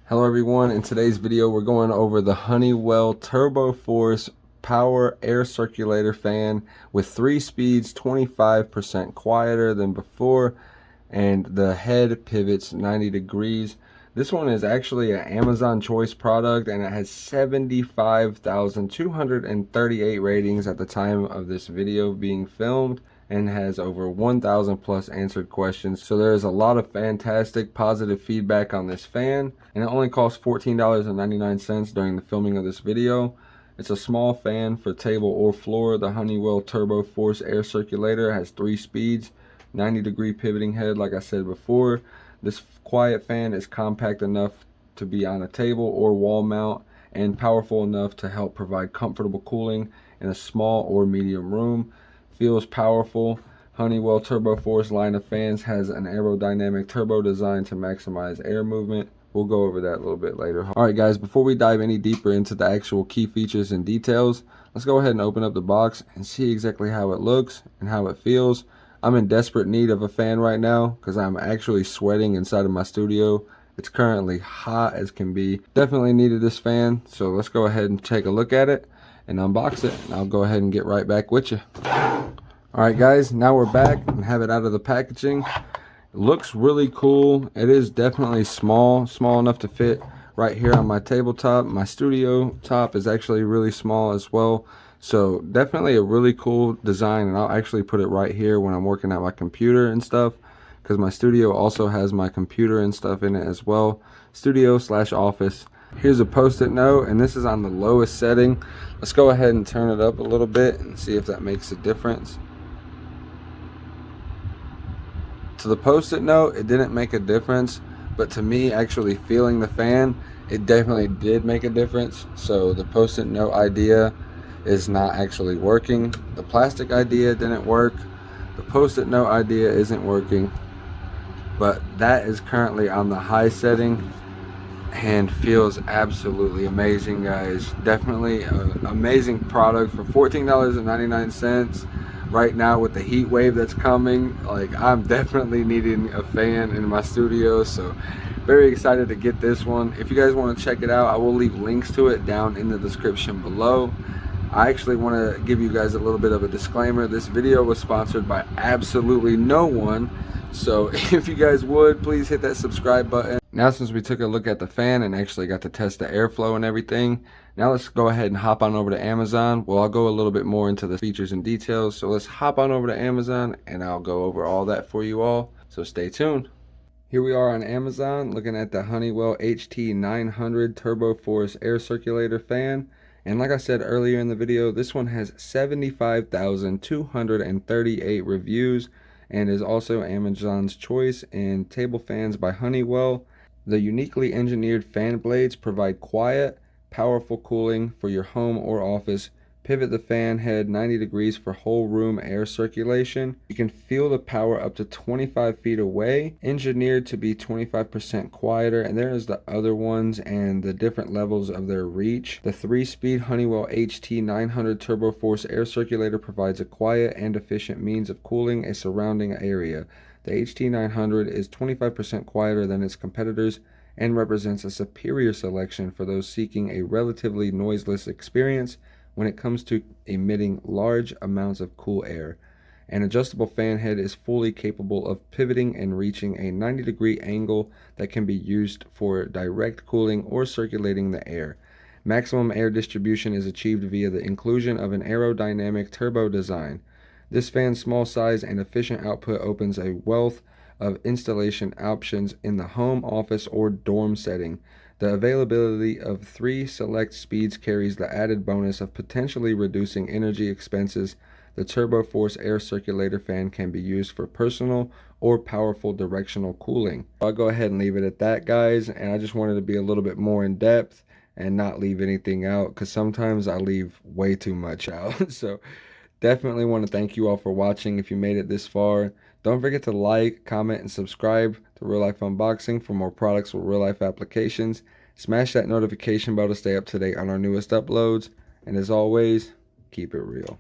Hello everyone, in today's video we're going over the Honeywell TurboForce Power Air Circulator fan with 3 speeds, 25% quieter than before, and the head pivots 90 degrees. This one is actually an Amazon Choice product and it has 75,238 ratings at the time of this video being filmed, and has over 1,000 plus answered questions. So there is a lot of fantastic positive feedback on this fan, and it only costs $14.99 during the filming of this video. It's a small fan for table or floor. The Honeywell TurboForce Air Circulator has 3 speeds, 90 degree pivoting head like I said before. This quiet fan is compact enough to be on a table or wall mount, and powerful enough to help provide comfortable cooling in a small or medium room. Feels powerful. Honeywell TurboForce line of fans has an aerodynamic turbo design to maximize air movement. We'll go over that a little bit later. Alright guys, before we dive any deeper into the actual key features and details, let's go ahead and open up the box and see exactly how it looks and how it feels. I'm in desperate need of a fan right now because I'm actually sweating inside of my studio. It's currently hot as can be. Definitely needed this fan, so let's go ahead and take a look at it and unbox it, and I'll go ahead and get right back with you. Alright guys, now we're back and have it out of the packaging. It looks really cool. It is definitely small enough to fit right here on my tabletop. My studio top is actually really small as well, so definitely a really cool design, and I'll actually put it right here when I'm working at my computer and stuff, because my studio also has my computer and stuff in it as well. Studio/office. Here's a post-it note, and this is on the lowest setting. Let's go ahead and turn it up a little bit and see if that makes a difference. To the post-it note, it didn't make a difference, but to me actually feeling the fan, it definitely did make a difference. So the post-it note idea is not actually working. The plastic idea didn't work. The post-it note idea isn't working, but that is currently on the high setting and feels absolutely amazing, guys. Definitely an amazing product for $14.99 right now with the heat wave that's coming. Like, I'm definitely needing a fan in my studio, so very excited to get this one. If you guys want to check it out, I will leave links to it down in the description below. I actually want to give you guys a little bit of a disclaimer. This video was sponsored by absolutely no one, so if you guys would, please hit that subscribe button. Now, since we took a look at the fan and actually got to test the airflow and everything, now let's go ahead and hop on over to Amazon. Well, I'll go a little bit more into the features and details, so let's hop on over to Amazon and I'll go over all that for you all, so stay tuned. Here we are on Amazon looking at the Honeywell HT900 TurboForce Air Circulator fan. And like I said earlier in the video, this one has 75,238 reviews and is also Amazon's choice in table fans by Honeywell. The uniquely engineered fan blades provide quiet, powerful cooling for your home or office. Pivot the fan head 90 degrees for whole room air circulation. You can feel the power up to 25 feet away. Engineered to be 25% quieter, and there is the other ones and the different levels of their reach. The 3-speed Honeywell HT900 TurboForce Air Circulator provides a quiet and efficient means of cooling a surrounding area. The HT900 is 25% quieter than its competitors and represents a superior selection for those seeking a relatively noiseless experience when it comes to emitting large amounts of cool air. An adjustable fan head is fully capable of pivoting and reaching a 90-degree angle that can be used for direct cooling or circulating the air. Maximum air distribution is achieved via the inclusion of an aerodynamic turbo design. This fan's small size and efficient output opens a wealth of installation options in the home, office, or dorm setting. The availability of 3 select speeds carries the added bonus of potentially reducing energy expenses. The TurboForce Air Circulator fan can be used for personal or powerful directional cooling. I'll go ahead and leave it at that, guys, and I just wanted to be a little bit more in depth and not leave anything out, because sometimes I leave way too much out. So definitely want to thank you all for watching. If you made it this far, don't forget to like, comment, and subscribe to Real Life Unboxing for more products with real life applications. Smash that notification bell to stay up to date on our newest uploads. And as always, keep it real.